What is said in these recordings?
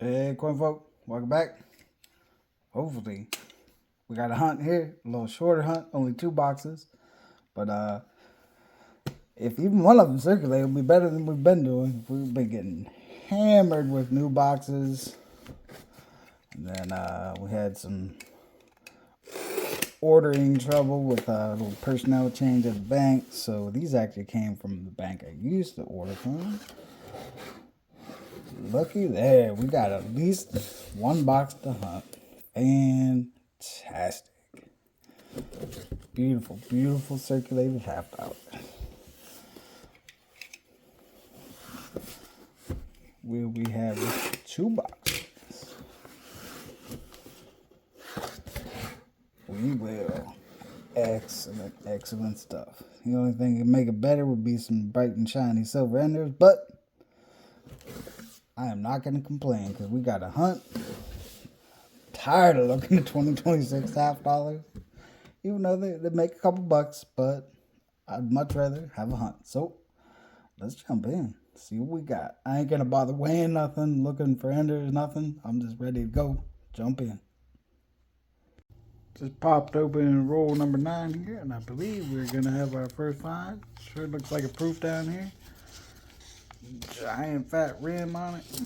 Hey, Coin folk, welcome back. Hopefully, we got a hunt here, a little shorter hunt, only 2 boxes. But if even one of them circulate, it'll be better than we've been doing. We've been getting hammered with new boxes. And then we had some ordering trouble with a little personnel change at the bank. So these actually came from the bank I used to order from. Looky there, we got at least 1 box to hunt. Fantastic. Beautiful, beautiful circulated half dollar. Will we have 2 boxes? We will. Excellent, excellent stuff. The only thing that can make it better would be some bright and shiny silver enders, but I am not going to complain because we got a hunt. Tired of looking at 2026 half dollars, even though they make a couple bucks, but I'd much rather have a hunt. So let's jump in, see what we got. I ain't gonna bother weighing nothing, looking for enders, nothing. I'm just ready to go. Jump in. Just popped open roll number 9 here, and I believe we're gonna have our first find. Sure looks like a proof down here. Giant fat rim on it,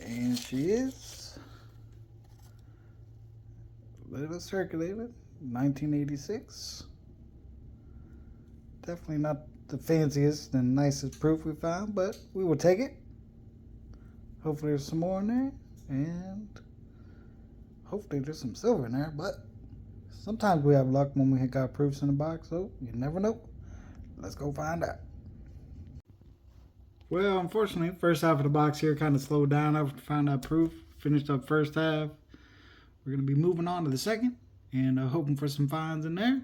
and she is little circulated, 1986. Definitely not the fanciest and nicest proof we found, but we will take it. Hopefully there's some more in there, and hopefully there's some silver in there, but sometimes we have luck when we got proofs in the box, so you never know. Let's go find out. Well, unfortunately, first half of the box here kind of slowed down after we found that proof. Finished up first half. We're going to be moving on to the second and hoping for some finds in there.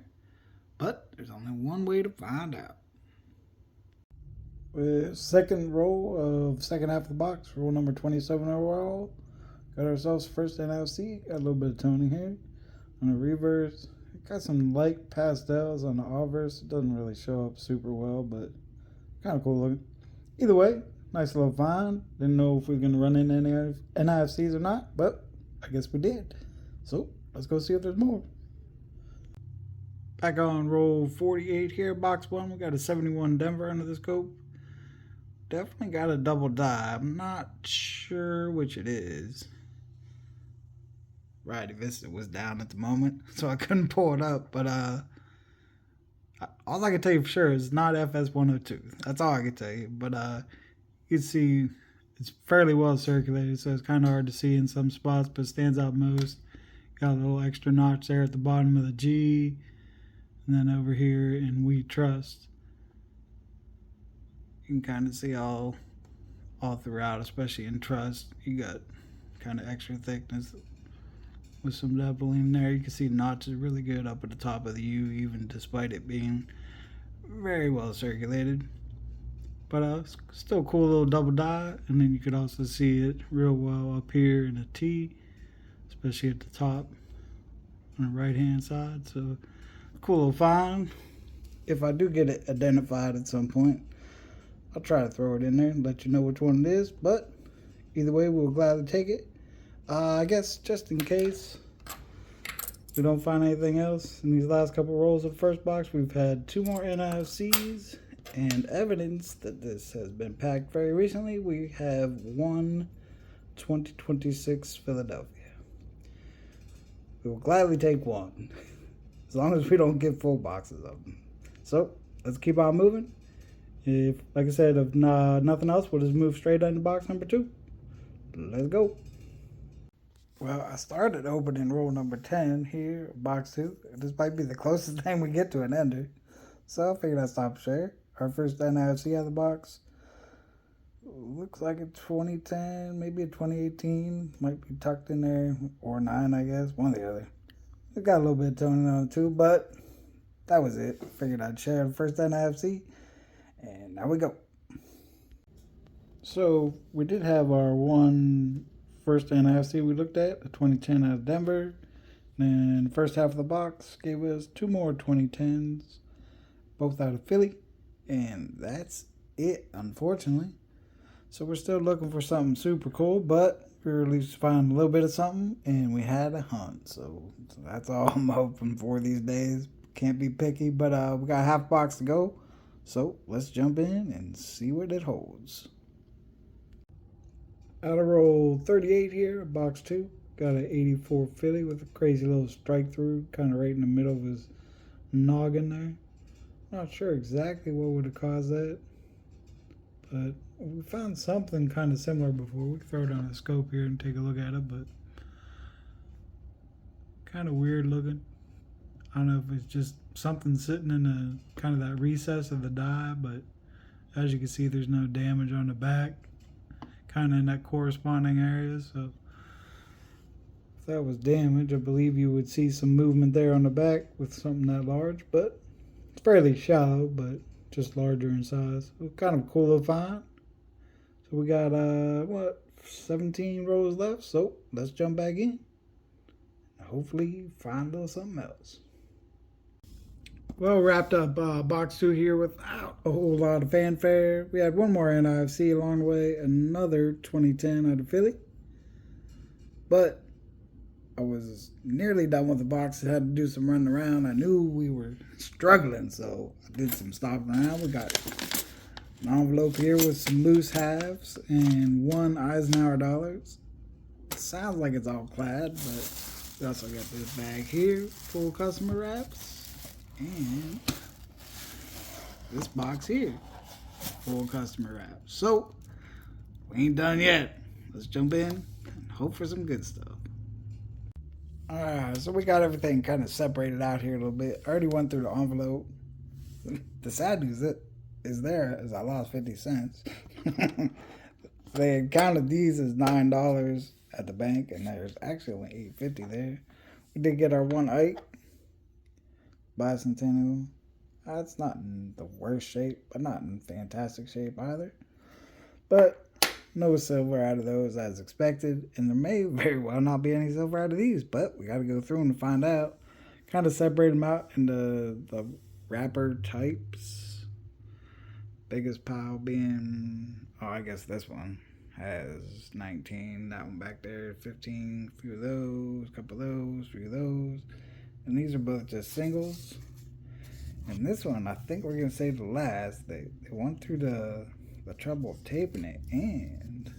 But there's only one way to find out. With second roll of second half of the box, roll number 27 overall. Got ourselves first NFC. Got a little bit of toning here. On the reverse, got some light pastels on the obverse. It doesn't really show up super well, but kind of cool looking. Either way, nice little find. Didn't know if we were going to run into any NIFCs or not, but I guess we did. So let's go see if there's more. Back on roll 48 here, box 1. We got a 71 Denver under the scope. Definitely got a double die. I'm not sure which it is. Righty Vista was down at the moment, so I couldn't pull it up. But all I can tell you for sure is not FS102. That's all I can tell you. But you can see it's fairly well circulated, so it's kind of hard to see in some spots, but stands out most. Got a little extra notch there at the bottom of the G. And then over here in We Trust, you can kind of see all throughout, especially in Trust. You got kind of extra thickness with some doubling there. You can see notches really good up at the top of the U, even despite it being very well circulated. But still cool little double die. And then you could also see it real well up here in the T, especially at the top on the right hand side. So cool little find. If I do get it identified at some point, I'll try to throw it in there and let you know which one it is. But either way, we'll gladly take it. I guess just in case we don't find anything else in these last couple rolls of the first box, we've had 2 more NIFCs and evidence that this has been packed very recently. We have 1 2026 Philadelphia. We will gladly take 1 as long as we don't get full boxes of them. So let's keep on moving. If, like I said, if nothing else, we'll just move straight into box number 2. Let's go. Well, I started opening roll number 10 here, box 2. This might be the closest thing we get to an ender. So I figured I'd stop share. Our first NIFC out of the box. Looks like a 2010, maybe a 2018. Might be tucked in there, or 9, I guess. One or the other. It got a little bit of toning on it too, but that was it. Figured I'd share the first NIFC. And now we go. So we did have our one first NIFC we looked at, a 2010 out of Denver. And the first half of the box gave us 2 more 2010s, both out of Philly. And that's it, unfortunately. So we're still looking for something super cool, but we were at least find a little bit of something, and we had a hunt. So that's all I'm hoping for these days. Can't be picky, but we got half a box to go. So let's jump in and see what it holds. Out of roll 38 here, box 2. Got an 84 Philly with a crazy little strike through, kind of right in the middle of his noggin there. Not sure exactly what would have caused that, but we found something kind of similar before. We can throw it on a scope here and take a look at it, but kind of weird looking. I don't know if it's just something sitting in a kind of that recess of the die, but as you can see, there's no damage on the back, kind of in that corresponding area. So if that was damage, I believe you would see some movement there on the back with something that large, but it's fairly shallow, but just larger in size. So kind of cool to find. So we got 17 rows left, so let's jump back in. Hopefully find a little something else. Well, wrapped up box 2 here without a whole lot of fanfare. We had one more NIFC along the way, another 2010 out of Philly. But I was nearly done with the box. I had to do some running around. I knew we were struggling, so I did some stopping around. We got an envelope here with some loose halves and one Eisenhower dollars. It sounds like it's all clad, but we also got this bag here, full customer wraps. And this box here, full customer wraps. So, we ain't done yet. Let's jump in and hope for some good stuff. Alright, so we got everything kind of separated out here a little bit. I already went through the envelope. The sad news is I lost 50 cents. They had counted these as $9 at the bank, and there's actually only $8.50 there. We did get our one Ike bicentennial. It's not in the worst shape, but not in fantastic shape either. But no silver out of those as expected, and there may very well not be any silver out of these, but we got to go through them to find out. Kind of separate them out into the wrapper types. Biggest pile being, I guess this one has 19. That one back there, 15. A few of those, a couple of those, a few of those. And these are both just singles. And this one, I think we're going to save the last. They went through the trouble of taping it, and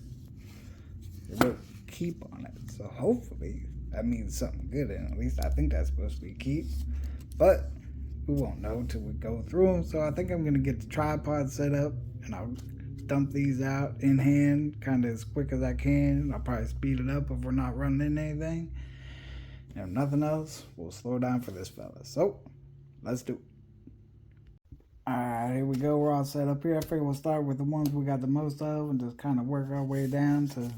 they wrote keep on it. So hopefully that means something good, and at least I think that's supposed to be keep. But we won't know until we go through them. So I think I'm going to get the tripod set up, and I'll dump these out in hand kind of as quick as I can. I'll probably speed it up if we're not running into anything. And if nothing else, we'll slow down for this fella. So, let's do it. Alright, here we go. We're all set up here. I figure we'll start with the ones we got the most of and just kind of work our way down to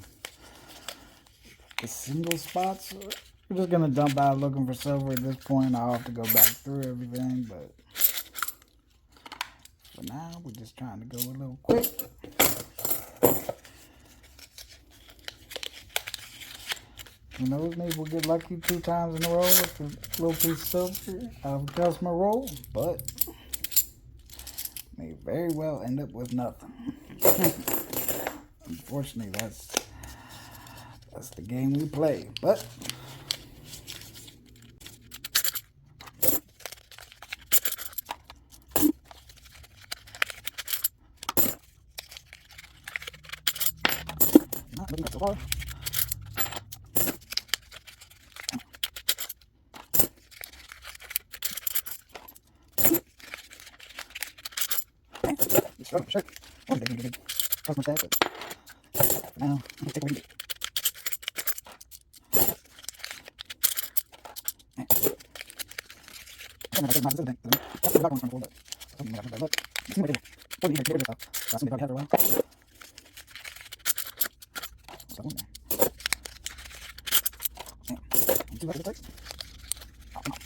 the single spots. We're just going to dump out looking for silver at this point. I'll have to go back through everything, but for now, we're just trying to go a little quick. Who knows, maybe we'll get lucky 2 times in a row with a little piece of silver out of a customer roll, but may very well end up with nothing. Unfortunately, that's the game we play, but not looking at the bar. Sure. Oh, they can get a good customer set, but for now, I'm going to take a look. I don't know, that's the thing. That's the back one's from before, but something like that. But it seems like they were get rid of stuff. So I assume they probably had it a while. Stuff in there. Yeah. 2 buckets of plates. Oh, come on.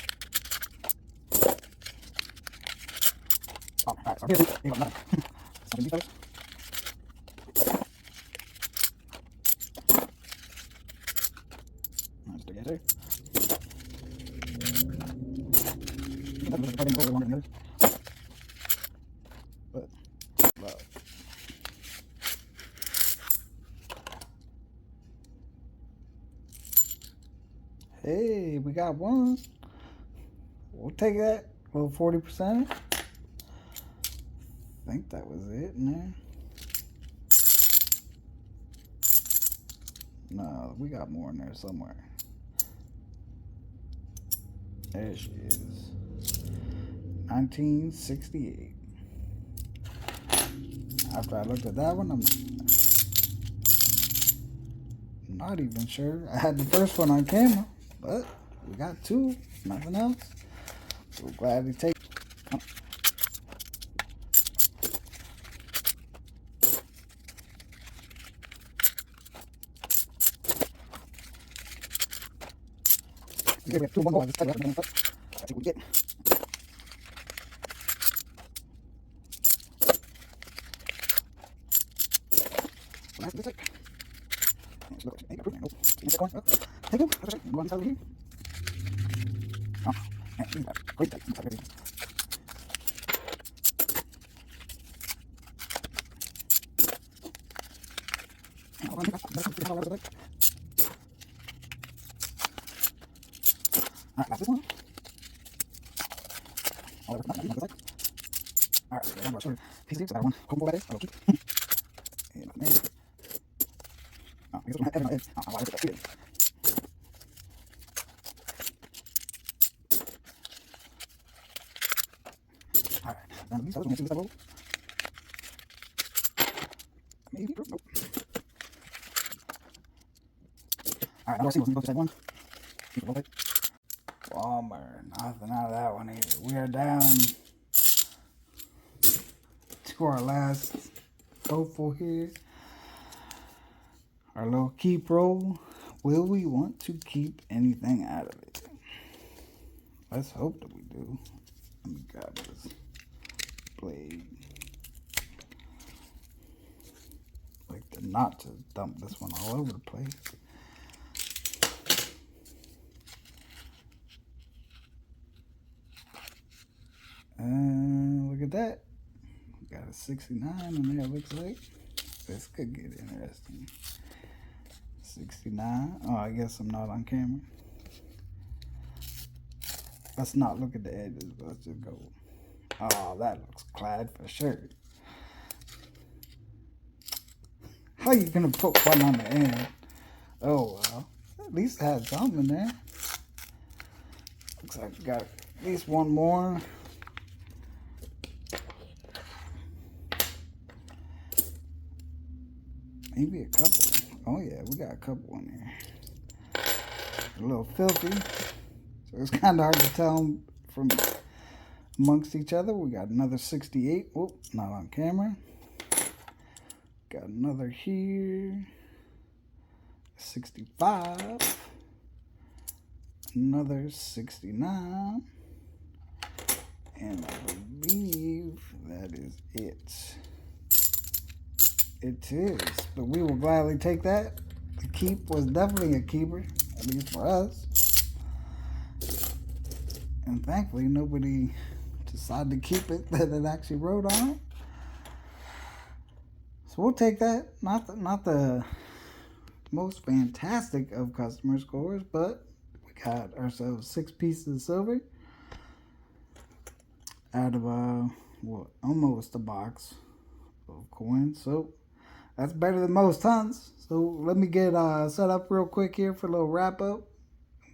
Oh, alright, so here's the nothing. Something these fellas. Let's do that too. That was probably a little longer than the others. But, love. Hey, we got one. We'll take that. A little 40%. I think that was it in there. No, we got more in there somewhere. There she is. 1968. After I looked at that one, I'm not even sure. I had the first one on camera, but we got two. Nothing else. We'll gladly take. We have two more. I think we get. Take him. Go on over here. Oh, man, he's got great take. Alright, that's this one. All right, one more sort of piece of I got one. Combo that is. I'll keep. And maybe. Oh, I guess we'll have everyone. Oh, I'll look at that. Alright, now these others, we'll see this roll. Maybe. Nope. Alright, now we'll see what's that one. Walmart, nothing out of that one either. We are down to our last hopeful here. Our little keep roll. Will we want to keep anything out of it? Let's hope that we do. Let me grab this blade. Like to not to dump this one all over the place. Look at that. We got a 69 in there, looks like. This could get interesting. 69. Oh, I guess I'm not on camera. Let's not look at the edges, but let's just go. Oh, that looks clad for sure. How you gonna put one on the end? Oh, well. At least it had something in there. Looks like we got at least one more. Maybe a couple. Oh yeah, we got a couple in there. A little filthy. So it's kind of hard to tell them from amongst each other. We got another 68. Oh, not on camera. Got another here. 65. Another 69. And I believe that is it. It is, but we will gladly take that. The keep was definitely a keeper, at least for us. And thankfully, nobody decided to keep it that it actually wrote on it. So we'll take that. Not the most fantastic of customer scores, but we got ourselves 6 pieces of silver out of almost a box of coins. So that's better than most tons. So let me get set up real quick here for a little wrap up.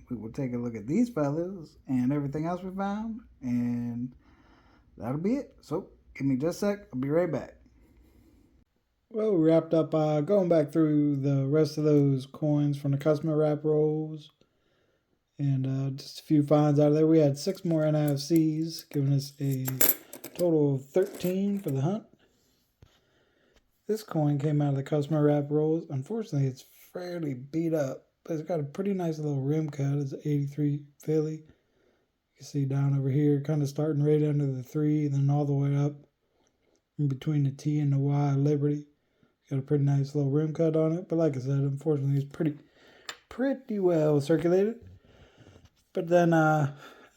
We will take a look at these fellas and everything else we found, and that'll be it. So give me just a sec. I'll be right back. Well, we wrapped up going back through the rest of those coins from the customer wrap rolls, and just a few finds out of there. We had 6 more NIFCs, giving us a total of 13 for the hunt. This coin came out of the customer wrap rolls. Unfortunately, it's fairly beat up, but it's got a pretty nice little rim cut. It's an 83 Philly. You can see down over here, kind of starting right under the 3, and then all the way up in between the T and the Y, Liberty. Got a pretty nice little rim cut on it, but like I said, unfortunately, it's pretty well circulated. But then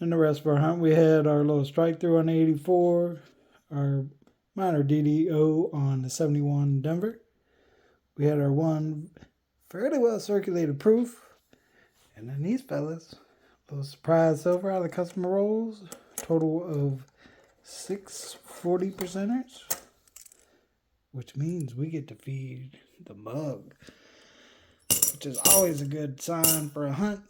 in the rest of our hunt, we had our little strike through on the 84, our minor DDO on the 71 Denver. We had our one fairly well circulated proof, And then these fellas, a little surprise silver out of the customer rolls. Total of 6 40%ers. Which means we get to feed the mug. Which is always a good sign for a hunt.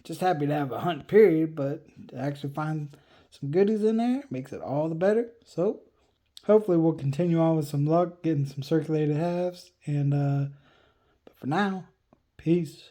Just happy to have a hunt, period. But to actually find some goodies in there makes it all the better. So hopefully we'll continue on with some luck, getting some circulated halves. And but for now, peace.